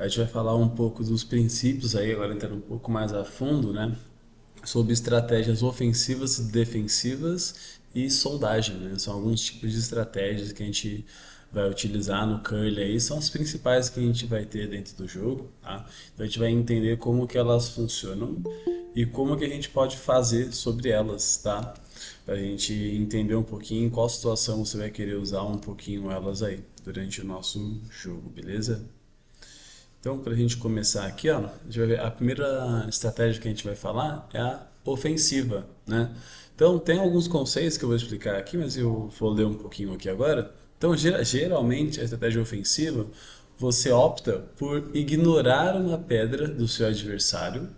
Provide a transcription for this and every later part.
A gente vai falar um pouco dos princípios aí, agora entrando um pouco mais a fundo, né? Sobre estratégias ofensivas, defensivas e soldagem, né? São alguns tipos de estratégias que a gente vai utilizar no curly aí, são as principais que a gente vai ter dentro do jogo, tá? Então a gente vai entender como que elas funcionam e como que a gente pode fazer sobre elas, tá? Pra gente entender um pouquinho em qual situação você vai querer usar um pouquinho elas aí durante o nosso jogo, beleza? Então, para a gente começar aqui, ó, a gente vai ver a primeira estratégia que a gente vai falar é a ofensiva, né? Então, tem alguns conceitos que eu vou explicar aqui, mas eu vou ler um pouquinho aqui agora. Então, geralmente, a estratégia ofensiva, você opta por ignorar uma pedra do seu adversário.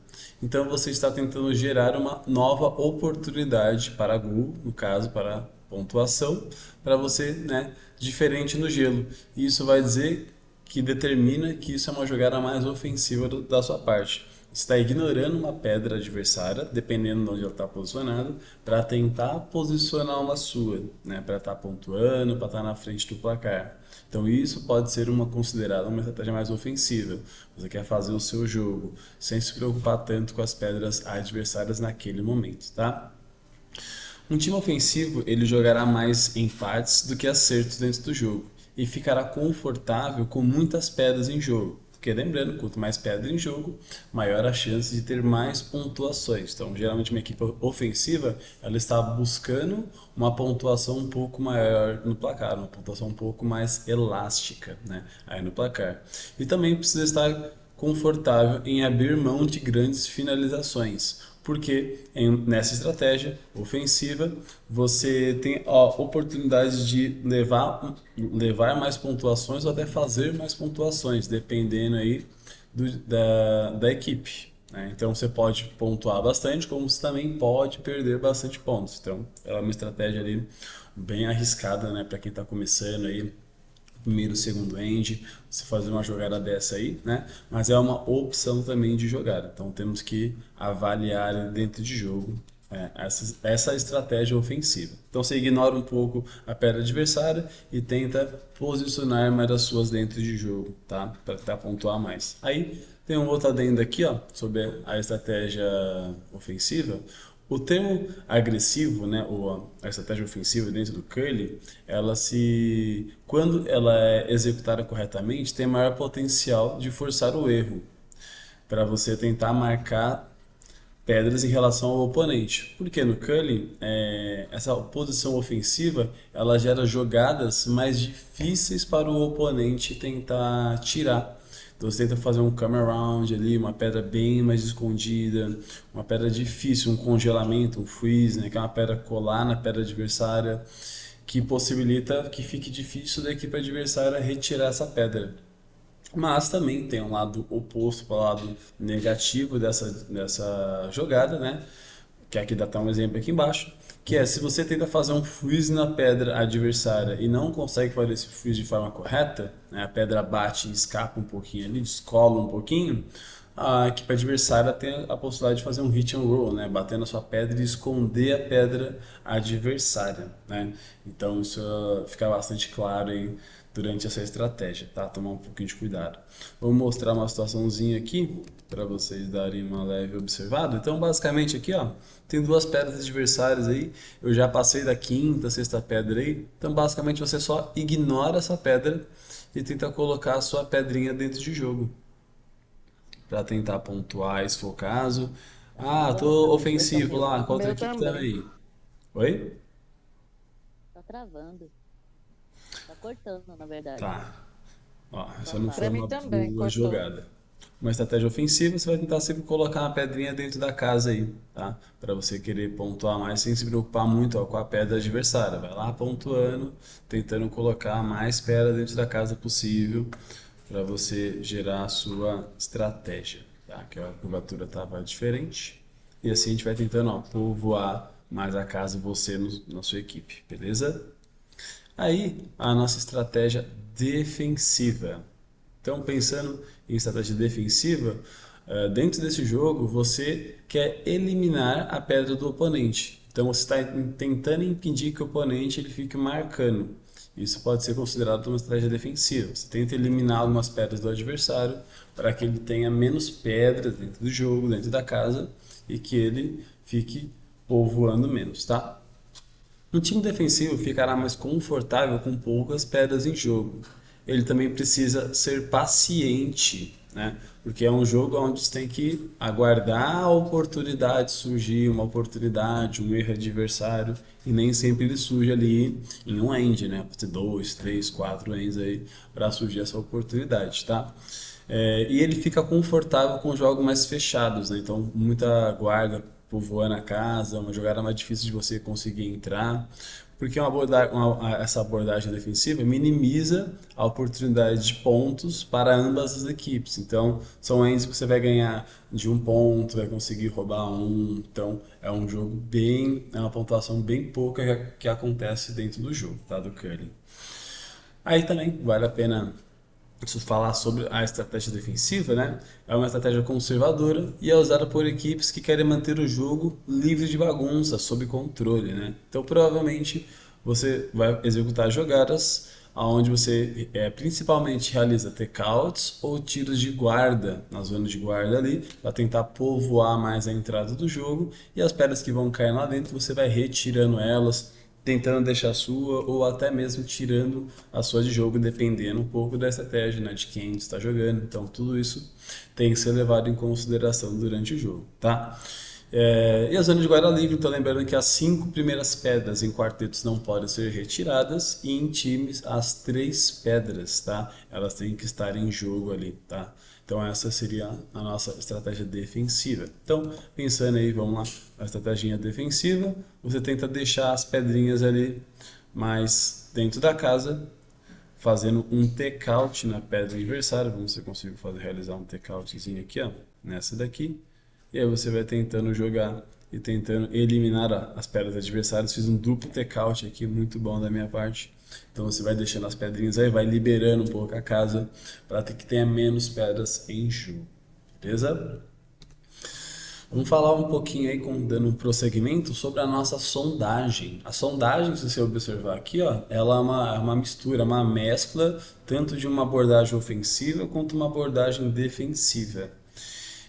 Então, você está tentando gerar uma nova oportunidade para gol, no caso, para pontuação, para você, né, diferente no gelo. E isso vai dizer que determina que isso é uma jogada mais ofensiva da sua parte. Você está ignorando uma pedra adversária, dependendo de onde ela está posicionada, para tentar posicionar uma sua, né? Para estar pontuando, para estar na frente do placar. Então isso pode ser uma considerada uma estratégia mais ofensiva. Você quer fazer o seu jogo sem se preocupar tanto com as pedras adversárias naquele momento, tá? Um time ofensivo ele jogará mais empates do que acertos dentro do jogo e ficará confortável com muitas pedras em jogo. Porque lembrando, quanto mais pedra em jogo, maior a chance de ter mais pontuações. Então, geralmente uma equipe ofensiva, ela está buscando uma pontuação um pouco maior no placar, uma pontuação um pouco mais elástica, né, aí no placar. E também precisa estar confortável em abrir mão de grandes finalizações, porque nessa estratégia ofensiva você tem a oportunidade de levar mais pontuações ou até fazer mais pontuações, dependendo aí da equipe, né? Então você pode pontuar bastante, como você também pode perder bastante pontos. Então é uma estratégia ali bem arriscada, né, para quem está começando aí primeiro, segundo end, você fazer uma jogada dessa aí, né? Mas é uma opção também de jogada. Então temos que avaliar dentro de jogo essa estratégia ofensiva. Então você ignora um pouco a pedra adversária e tenta posicionar mais as suas dentro de jogo, tá? Para tentar pontuar mais. Aí tem um outro adendo aqui, ó, sobre a estratégia ofensiva. O termo agressivo, né, ou a estratégia ofensiva dentro do curling, quando ela é executada corretamente, tem maior potencial de forçar o erro, para você tentar marcar pedras em relação ao oponente. Porque no curling, essa posição ofensiva, ela gera jogadas mais difíceis para o oponente tentar tirar. Então você tenta fazer um come around ali, uma pedra bem mais escondida, uma pedra difícil, um congelamento, um freeze, né, que é uma pedra colar na pedra adversária, que possibilita que fique difícil da equipe adversária retirar essa pedra. Mas também tem um lado oposto, para o lado negativo dessa jogada, né? Que aqui dá até um exemplo aqui embaixo, que é se você tenta fazer um freeze na pedra adversária e não consegue fazer esse freeze de forma correta, né? A pedra bate e escapa um pouquinho ali, descola um pouquinho, a equipe adversária tem a possibilidade de fazer um hit and roll, né? Bater na sua pedra e esconder a pedra adversária, né? Então isso fica bastante claro aí durante essa estratégia, tá? Tomar um pouquinho de cuidado. Vou mostrar uma situaçãozinha aqui para vocês darem uma leve observada. Então, basicamente aqui, ó, tem duas pedras adversárias aí. Eu já passei da quinta, sexta pedra aí. Então, basicamente você só ignora essa pedra e tenta colocar a sua pedrinha dentro de jogo para tentar pontuar, se for o caso. Ah, tô Travando, impressão ofensivo minha. lá, com O a outra meu equipe também. também. Oi? Tá travando. Tá cortando, na verdade. Tá. Ó, Sua essa não foi Pra fala. mim uma também, boa cortou. jogada. Uma estratégia ofensiva, você vai tentar sempre colocar uma pedrinha dentro da casa aí, tá? Para você querer pontuar mais sem se preocupar muito, ó, com a pedra adversária. Vai lá pontuando, tentando colocar mais pedra dentro da casa possível para você gerar a sua estratégia, tá? Que a curvatura estava diferente. E assim a gente vai tentando, ó, povoar mais a casa e você na sua equipe, beleza? Aí, a nossa estratégia defensiva. Então, pensando em estratégia defensiva, dentro desse jogo você quer eliminar a pedra do oponente. Então, você está tentando impedir que o oponente ele fique marcando. Isso pode ser considerado uma estratégia defensiva. Você tenta eliminar algumas pedras do adversário para que ele tenha menos pedras dentro do jogo, dentro da casa, e que ele fique povoando menos, tá? No time defensivo ficará mais confortável com poucas pedras em jogo. Ele também precisa ser paciente, né? Porque é um jogo onde você tem que aguardar a oportunidade surgir, uma oportunidade, um erro adversário, e nem sempre ele surge ali em um end, né? Pode ter dois, três, quatro ends aí para surgir essa oportunidade, tá? E ele fica confortável com jogos mais fechados, né? Então, muita guarda povoando a casa, uma jogada mais difícil de você conseguir entrar, porque essa abordagem defensiva minimiza a oportunidade de pontos para ambas as equipes. Então, são ends que você vai ganhar de um ponto, vai conseguir roubar um. Então, é uma pontuação bem pouca que acontece dentro do jogo, tá? Do curling. Aí também vale a pena falar sobre a estratégia defensiva, né? É uma estratégia conservadora e é usada por equipes que querem manter o jogo livre de bagunça, sob controle, né? Então, provavelmente, você vai executar jogadas onde você principalmente realiza takeouts ou tiros de guarda, na zona de guarda ali, para tentar povoar mais a entrada do jogo, e as pedras que vão cair lá dentro, você vai retirando elas, tentando deixar a sua ou até mesmo tirando a sua de jogo, dependendo um pouco da estratégia, né, de quem está jogando. Então, tudo isso tem que ser levado em consideração durante o jogo, tá? E a zona de guarda livre, então lembrando que as 5 primeiras pedras em quartetos não podem ser retiradas e em times as 3 pedras, tá? Elas têm que estar em jogo ali, tá? Então essa seria a nossa estratégia defensiva. Então, pensando aí, vamos lá, a estratégia defensiva, você tenta deixar as pedrinhas ali mais dentro da casa, fazendo um take-out na pedra adversária. Vamos ver se eu consigo realizar um take-outzinho aqui, ó, nessa daqui. E aí você vai tentando jogar e tentando eliminar as pedras adversárias. Fiz um duplo take-out aqui, muito bom da minha parte. Então você vai deixando as pedrinhas aí, vai liberando um pouco a casa para que tenha menos pedras em jogo. Beleza? Vamos falar um pouquinho aí, dando um prosseguimento, sobre a nossa sondagem. A sondagem, se você observar aqui, ó, ela é uma mistura, uma mescla, tanto de uma abordagem ofensiva quanto uma abordagem defensiva.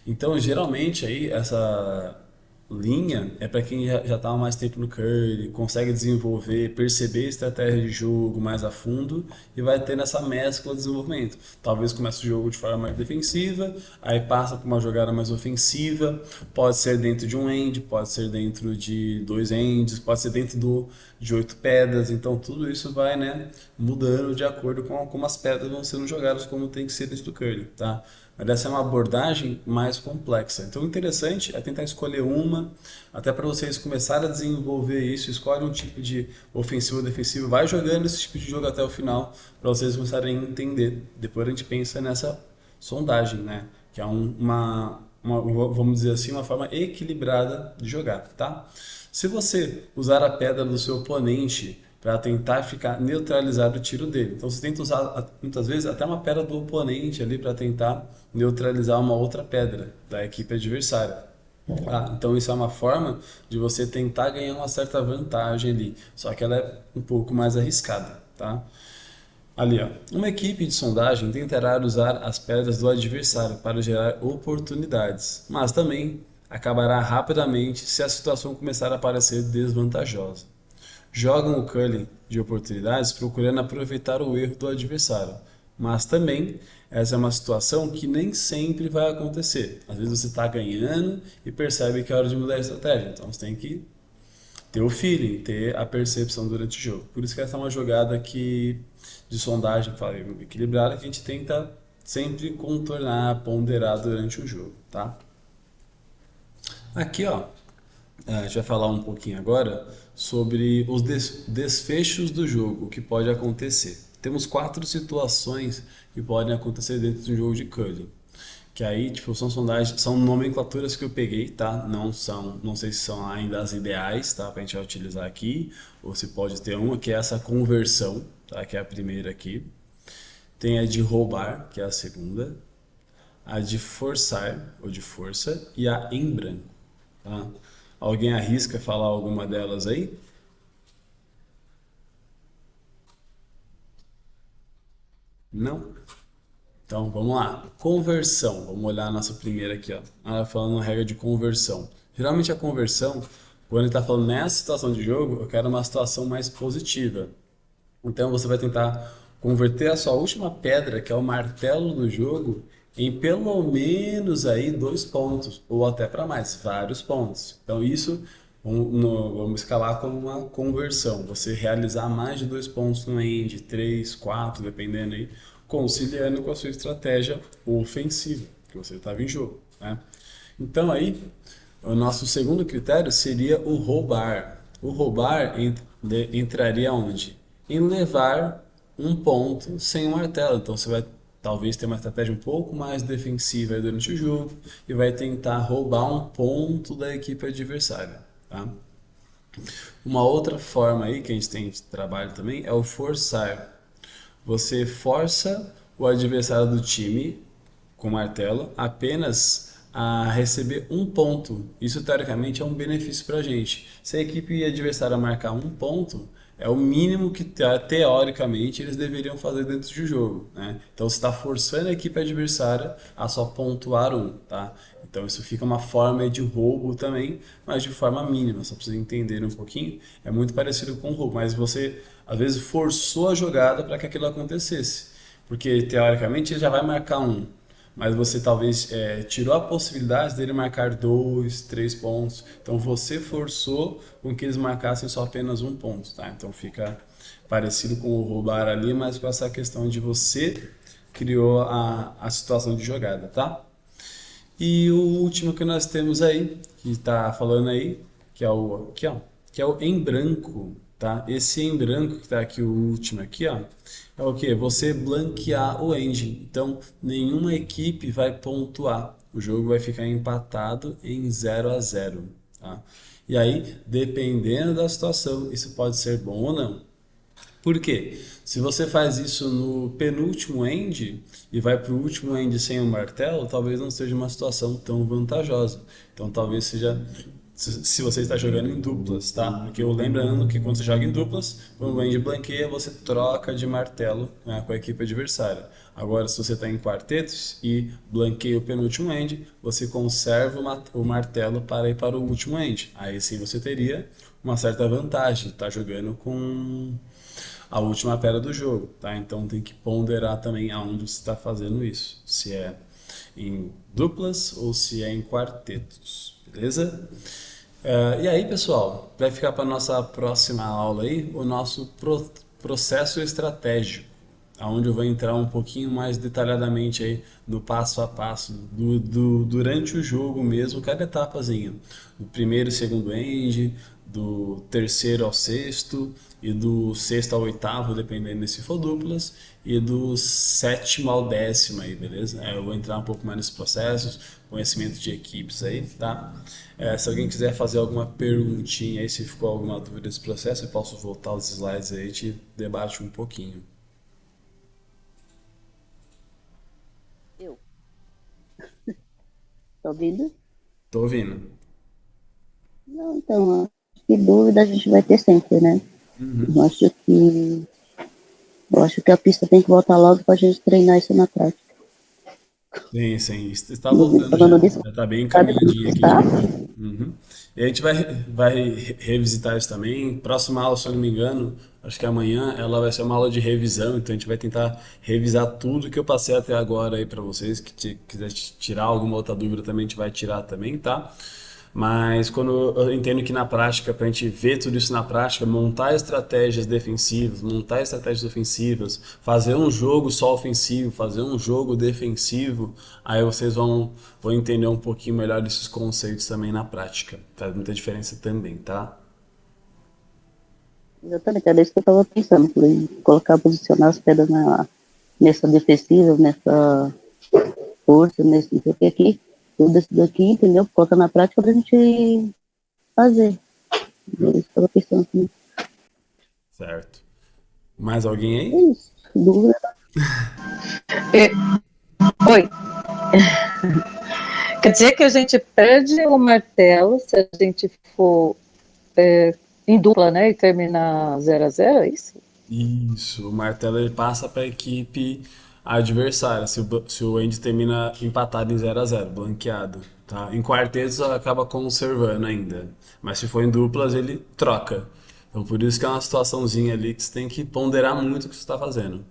Então, geralmente, aí, essa linha é para quem já está há mais tempo no curling, consegue desenvolver, perceber estratégia de jogo mais a fundo e vai ter essa mescla de desenvolvimento. Talvez comece o jogo de forma mais defensiva, aí passa para uma jogada mais ofensiva, pode ser dentro de um end, pode ser dentro de 2 ends, pode ser dentro de 8 pedras, então tudo isso vai, né, mudando de acordo com como as pedras vão sendo jogadas, como tem que ser dentro do curling, tá? Mas essa é uma abordagem mais complexa. Então, o interessante é tentar escolher uma, até para vocês começarem a desenvolver isso. Escolhe um tipo de ofensivo ou defensivo, vai jogando esse tipo de jogo até o final, para vocês começarem a entender. Depois a gente pensa nessa sondagem, né? Que é vamos dizer assim, uma forma equilibrada de jogar, tá? Se você usar a pedra do seu oponente para tentar ficar neutralizar o tiro dele. Então você tenta usar muitas vezes até uma pedra do oponente ali para tentar neutralizar uma outra pedra da equipe adversária. Então isso é uma forma de você tentar ganhar uma certa vantagem ali, só que ela é um pouco mais arriscada, tá? Ali, ó, uma equipe de sondagem tentará usar as pedras do adversário para gerar oportunidades, mas também acabará rapidamente se a situação começar a parecer desvantajosa. Jogam o curling de oportunidades procurando aproveitar o erro do adversário. Mas também essa é uma situação que nem sempre vai acontecer. Às vezes você está ganhando e percebe que é hora de mudar a estratégia. Então você tem que ter o feeling, ter a percepção durante o jogo. Por isso que essa é uma jogada de sondagem equilibrada que a gente tenta sempre contornar, ponderar durante o jogo, tá? Aqui, ó, a gente vai falar um pouquinho agora sobre os desfechos do jogo, o que pode acontecer. Temos 4 situações que podem acontecer dentro de um jogo de curling. Que aí, tipo, são sondagens, são nomenclaturas que eu peguei, tá? Não sei se são ainda as ideais, tá? Pra gente utilizar aqui, ou se pode ter uma, que é essa conversão, tá? Que é a primeira aqui. Tem a de roubar, que é a segunda. A de forçar, ou de força, e a em branco, tá? Alguém arrisca falar alguma delas aí? Não? Então, vamos lá. Conversão. Vamos olhar a nossa primeira aqui, ó. Ela falando regra de conversão. Geralmente a conversão, quando ele está falando nessa situação de jogo, eu quero uma situação mais positiva. Então você vai tentar converter a sua última pedra, que é o martelo do jogo, em pelo menos aí 2 pontos, ou até para mais, vários pontos. Então isso vamos escalar como uma conversão. Você realizar mais de 2 pontos no end, 3, 4, dependendo aí, conciliando com a sua estratégia ofensiva, que você estava em jogo, né? Então aí, o nosso segundo critério seria o roubar. O roubar entraria onde? Em levar um ponto sem o martelo. Então você vai talvez ter uma estratégia um pouco mais defensiva durante o jogo e vai tentar roubar um ponto da equipe adversária, tá? Uma outra forma aí que a gente tem de trabalho também é o forçar. Você força o adversário do time com martelo apenas a receber um ponto. Isso teoricamente é um benefício para a gente. Se a equipe adversária marcar um ponto, é o mínimo que teoricamente eles deveriam fazer dentro de jogo, né? Então você está forçando a equipe adversária a só pontuar um, tá? Então isso fica uma forma de roubo também, mas de forma mínima, só para vocês entenderem um pouquinho. É muito parecido com roubo, mas você às vezes forçou a jogada para que aquilo acontecesse. Porque teoricamente ele já vai marcar um, mas você talvez tirou a possibilidade dele marcar 2, 3 pontos. Então você forçou com que eles marcassem só apenas um ponto, tá? Então fica parecido com o roubar ali, mas com essa questão de você criou a situação de jogada, tá? E o último que nós temos aí, que está falando aí, que é o aqui, ó, que é o em branco, tá? Esse em branco que está aqui, o último aqui, ó, é o que? Você blanquear o end. Então, nenhuma equipe vai pontuar. O jogo vai ficar empatado em 0-0, tá? E aí, dependendo da situação, isso pode ser bom ou não. Por quê? Se você faz isso no penúltimo end e vai para o último end sem o martelo, talvez não seja uma situação tão vantajosa. Então talvez seja se você está jogando em duplas, tá? Porque eu lembrando que quando você joga em duplas, quando o end blanqueia, você troca de martelo, né, com a equipe adversária. Agora, se você está em quartetos e blanqueia o penúltimo end, você conserva o martelo para ir para o último end. Aí sim você teria uma certa vantagem, tá jogando com a última pedra do jogo, tá? Então tem que ponderar também aonde você está fazendo isso, se é em duplas ou se é em quartetos, beleza? E aí, pessoal, vai ficar para nossa próxima aula aí o nosso processo estratégico, aonde eu vou entrar um pouquinho mais detalhadamente aí no passo a passo durante o jogo mesmo, cada etapazinha, do primeiro e segundo end, do terceiro ao sexto e do sexto ao oitavo, dependendo se for duplas, e do sétimo ao décimo aí, beleza? Eu vou entrar um pouco mais nesses processos, conhecimento de equipes aí, tá? Se alguém quiser fazer alguma perguntinha aí, se ficou alguma dúvida desse processo, eu posso voltar os slides aí e te debate um pouquinho. Eu. Tá ouvindo? Tô ouvindo. Não, então, acho que dúvida a gente vai ter sempre, né? Eu acho que, eu acho que a pista tem que voltar logo pra gente treinar isso na prática. Sim, sim. Está voltando já. Falando disso, Já está bem sabe como encaminhadinho aqui está? já. Uhum. E a gente vai revisitar isso também. Próxima aula, se eu não me engano, acho que amanhã ela vai ser uma aula de revisão, então a gente vai tentar revisar tudo que eu passei até agora aí para vocês. Que quiser tirar alguma outra dúvida também, a gente vai tirar também, tá? Mas quando eu entendo que na prática, para a gente ver tudo isso na prática, montar estratégias defensivas, montar estratégias ofensivas, fazer um jogo só ofensivo, fazer um jogo defensivo, aí vocês vão entender um pouquinho melhor esses conceitos também na prática. Faz muita diferença também, tá? Exatamente, era isso que eu estava pensando, em colocar, posicionar as pedras nessa defensiva, nessa força, nesse não sei o que aqui, tudo isso daqui, entendeu? Colocar na prática pra gente fazer. É isso que eu estava pensando também. Certo. Mais alguém É aí? isso, dúvida. É, oi. Quer dizer que a gente perde o martelo se a gente for em dupla, né? E terminar 0-0, é isso? Isso, o martelo ele passa para a equipe adversária, se o end termina empatado em 0-0, blanqueado, tá? Em quartetos acaba conservando ainda, mas se for em duplas ele troca. Então por isso que é uma situaçãozinha ali que você tem que ponderar muito o que você está fazendo.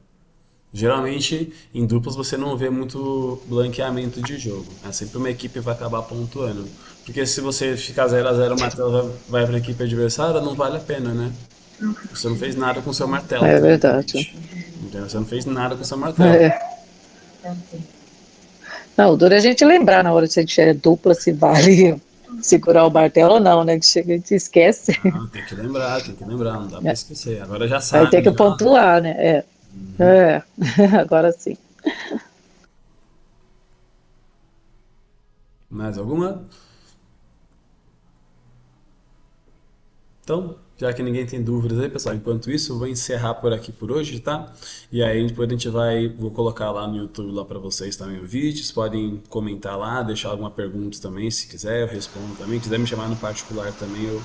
Geralmente, em duplas você não vê muito blanqueamento de jogo. É sempre uma equipe vai acabar pontuando. Porque se você ficar 0-0, o martelo vai para a equipe adversária, não vale a pena, né? Você não fez nada com o seu martelo, É verdade. teoricamente. Entendeu? Você não fez nada com o seu martelo. É. Não, o duro é a gente lembrar na hora se a gente é dupla, se vale segurar o martelo ou não, né? Que chega, a gente esquece. Ah, tem que lembrar, não dá pra esquecer. Agora já Aí tem sabe, que já. pontuar, né? É, agora sim. Mais alguma? Então, já que ninguém tem dúvidas aí, pessoal, enquanto isso, eu vou encerrar por aqui por hoje, tá? E aí depois a gente vou colocar lá no YouTube lá para vocês também o vídeo, vocês podem comentar lá, deixar alguma pergunta também, se quiser, eu respondo também. Se quiser me chamar no particular também, eu